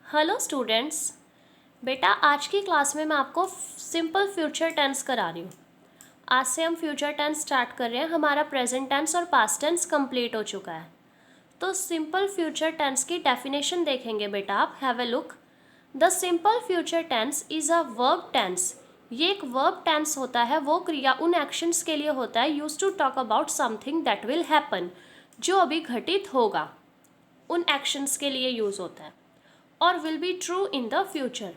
Hello students. बेटा आज की क्लास में मैं आपको सिंपल फ्यूचर टेंस करा रही हूँ। आज से हम फ्यूचर टेंस स्टार्ट कर रहे हैं। हमारा प्रेजेंट टेंस और पास्ट टेंस कंप्लीट हो चुका है। तो सिंपल फ्यूचर टेंस की डेफिनेशन देखेंगे बेटा आप। Have a look. The simple future tense is a verb tense. ये एक वर्ब टेंस होता है, वो क्रिया उन एक्शंस के लिए होता है use to talk about something that will happen, जो अभी घटित होगा, उन एक्शंस के लिए यूज़ होता है। और will be true in the future,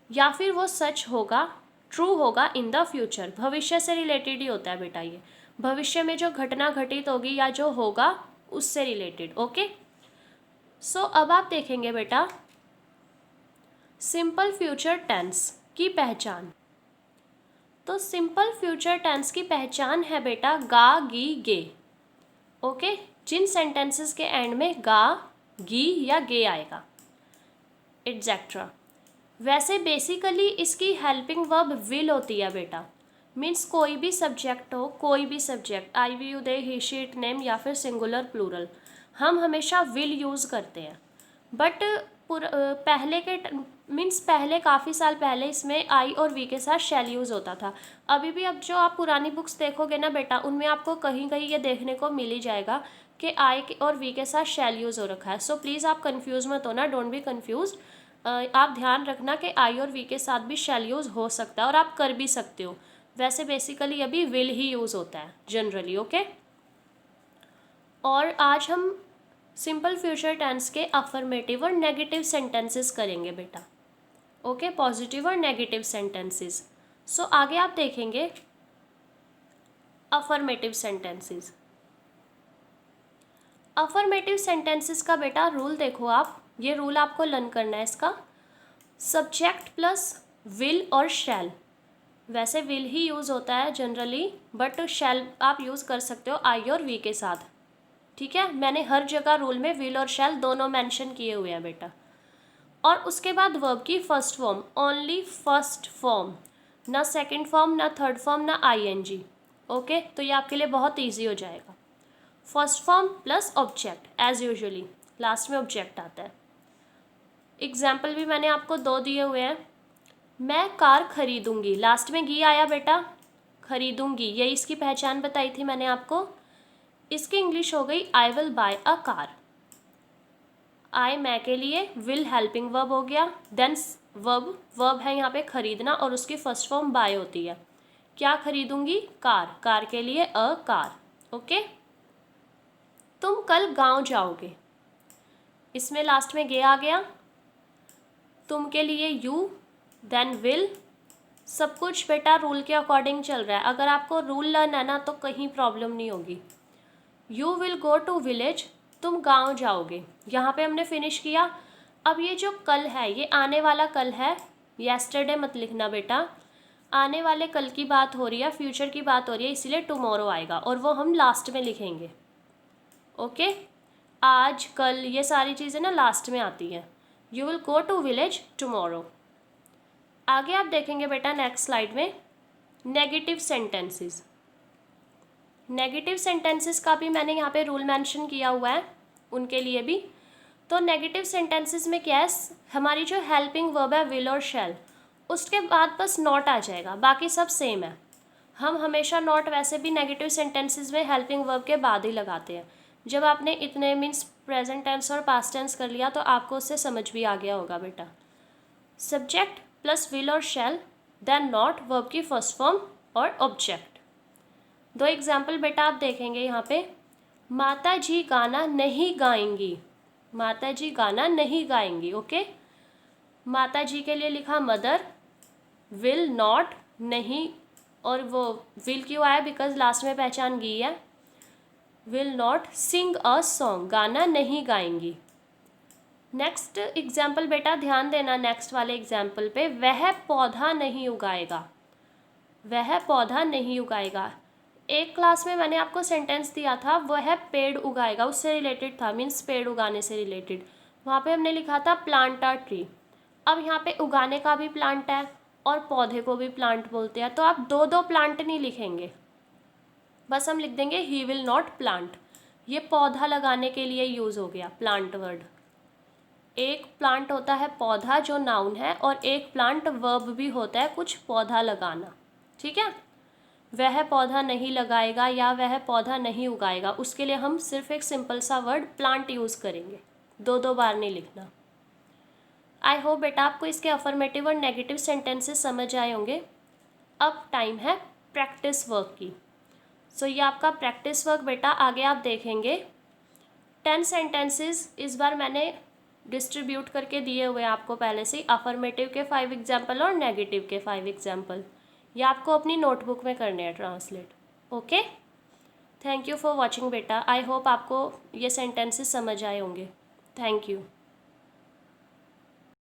या फिर वो सच होगा, ट्रू होगा इन द फ्यूचर। भविष्य से रिलेटेड ही होता है बेटा ये। भविष्य में जो घटना घटित होगी या जो होगा उससे रिलेटेड। ओके, सो अब आप देखेंगे बेटा सिंपल फ्यूचर टेंस की पहचान। तो सिंपल फ्यूचर टेंस की पहचान है बेटा गा गी गे। ओके, जिन सेंटेंसेस के एंड में गा गी या गे आएगा एटसेट्रा। वैसे बेसिकली इसकी हेल्पिंग वर्ब विल होती है बेटा। मीन्स कोई भी सब्जेक्ट हो, कोई भी subject, I we you they he she it name या फिर सिंगुलर प्लूरल, हम हमेशा विल यूज़ करते हैं। बट पहले के मीन्स पहले काफ़ी साल पहले इसमें आई और वी के साथ शैल यूज़ होता था। अभी भी अब जो आप पुरानी बुक्स देखोगे ना बेटा, उनमें आपको कहीं कहीं ये देखने को मिल ही जाएगा कि आई और वी के साथ शैल यूज़ हो रखा है। सो प्लीज़ आप कंफ्यूज मत होना, डोंट बी कंफ्यूज। आप ध्यान रखना कि आई और वी के साथ भी शैल यूज़ हो सकता है और आप कर भी सकते हो। वैसे बेसिकली अभी विल ही यूज़ होता है जनरली। ओके, और आज हम सिंपल फ्यूचर टेंस के अफर्मेटिव और नेगेटिव सेंटेंसेस करेंगे बेटा। ओके, पॉजिटिव और नेगेटिव सेंटेंसेस। सो आगे आप देखेंगे अफर्मेटिव सेंटेंसेस। अफर्मेटिव सेंटेंसेस का बेटा रूल देखो आप, ये रूल आपको लर्न करना है इसका। सब्जेक्ट प्लस विल और शैल। वैसे विल ही यूज़ होता है जनरली, बट शैल आप यूज़ कर सकते हो आई और वी के साथ। ठीक है, मैंने हर जगह रूल में विल और शैल दोनों मेंशन किए हुए हैं बेटा। और उसके बाद वर्ब की first form, only first form, ना सेकंड फॉर्म, ना थर्ड फॉर्म, ना आईएनजी। ओके, तो ये आपके लिए बहुत ईजी हो जाएगा। First form plus object as usually, last में ऑब्जेक्ट आता है। एग्जाम्पल भी मैंने आपको दो दिए हुए हैं। मैं कार खरीदूंगी, लास्ट में गी आया बेटा, खरीदूंगी, ये इसकी पहचान बताई थी मैंने आपको। इसकी इंग्लिश हो गई I will buy a car. I मैं के लिए, विल हेल्पिंग वर्ब हो गया, देन वर्ब है यहाँ पे खरीदना और उसकी फर्स्ट फॉर्म बाय होती है। क्या खरीदूंगी? कार, कार के लिए अ कार। ओके, तुम कल गांव जाओगे, इसमें लास्ट में गे आ गया। तुम के लिए यू, देन विल। सब कुछ बेटा रूल के अकॉर्डिंग चल रहा है। अगर आपको रूल लर्न है ना तो कहीं प्रॉब्लम नहीं होगी। You will go to village, तुम गांव जाओगे, यहाँ पे हमने फिनिश किया। अब ये जो कल है ये आने वाला कल है, येस्टरडे मत लिखना बेटा। आने वाले कल की बात हो रही है, फ्यूचर की बात हो रही है, इसलिए टुमारो आएगा और वो हम लास्ट में लिखेंगे। ओके, आज कल ये सारी चीज़ें ना लास्ट में आती हैं। You will go to village tomorrow. आगे आप देखेंगे बेटा नेक्स्ट स्लाइड में नेगेटिव सेंटेंसेस। नेगेटिव सेंटेंसेस का भी मैंने यहाँ पे रूल मेंशन किया हुआ है उनके लिए भी। तो नेगेटिव सेंटेंसेस में क्या है, हमारी जो हेल्पिंग वर्ब है विल और शैल, उसके बाद बस नॉट आ जाएगा, बाकी सब सेम है। हम हमेशा नॉट वैसे भी नेगेटिव सेंटेंसेस में हेल्पिंग वर्ब के बाद ही लगाते हैं। जब आपने इतने मीन्स प्रेजेंट टेंस और पास्ट टेंस कर लिया तो आपको उससे समझ भी आ गया होगा बेटा। सब्जेक्ट प्लस विल और शैल, देन नॉट, वर्ब की फर्स्ट फॉर्म और ऑब्जेक्ट। दो एग्जाम्पल बेटा आप देखेंगे यहाँ पे। माता जी गाना नहीं गाएंगी, माता जी गाना नहीं गाएंगी। ओके, माता जी के लिए लिखा मदर, विल नॉट नहीं, और वो विल क्यों आया, बिकॉज लास्ट में पहचान गई है। Will not sing a song, गाना नहीं गाएंगी। नेक्स्ट एग्जाम्पल बेटा ध्यान देना नेक्स्ट वाले एग्जाम्पल पे, वह पौधा नहीं उगाएगा, वह पौधा नहीं उगाएगा। एक क्लास में मैंने आपको सेंटेंस दिया था वह पेड़ उगाएगा, उससे रिलेटेड था, मीन्स पेड़ उगाने से रिलेटेड। वहाँ पे हमने लिखा था प्लांट अ ट्री। अब यहाँ पे उगाने का भी प्लांट है और पौधे को भी प्लांट बोलते हैं, तो आप दो दो प्लांट नहीं लिखेंगे, बस हम लिख देंगे ही विल नॉट प्लांट। ये पौधा लगाने के लिए यूज़ हो गया प्लांट वर्ड। एक प्लांट होता है पौधा जो नाउन है, और एक प्लांट वर्ब भी होता है कुछ पौधा लगाना, ठीक है। वह पौधा नहीं लगाएगा या वह पौधा नहीं उगाएगा, उसके लिए हम सिर्फ एक सिंपल सा वर्ड प्लांट यूज़ करेंगे, दो दो बार नहीं लिखना। आई होप बेटा आपको इसके अफर्मेटिव और नेगेटिव सेंटेंसेस समझ आए होंगे। अब टाइम है प्रैक्टिस वर्क की। सो ये आपका प्रैक्टिस वर्क बेटा आगे आप देखेंगे। 10 सेंटेंसेस इस बार मैंने डिस्ट्रीब्यूट करके दिए हुए हैं आपको पहले से, अफर्मेटिव के 5 एग्जाम्पल और नेगेटिव के 5 एग्जाम्पल। ये आपको अपनी नोटबुक में करने हैं translate. Okay, thank you for watching बेटा। आई होप आपको ये सेंटेंसेस समझ आए होंगे। Thank you.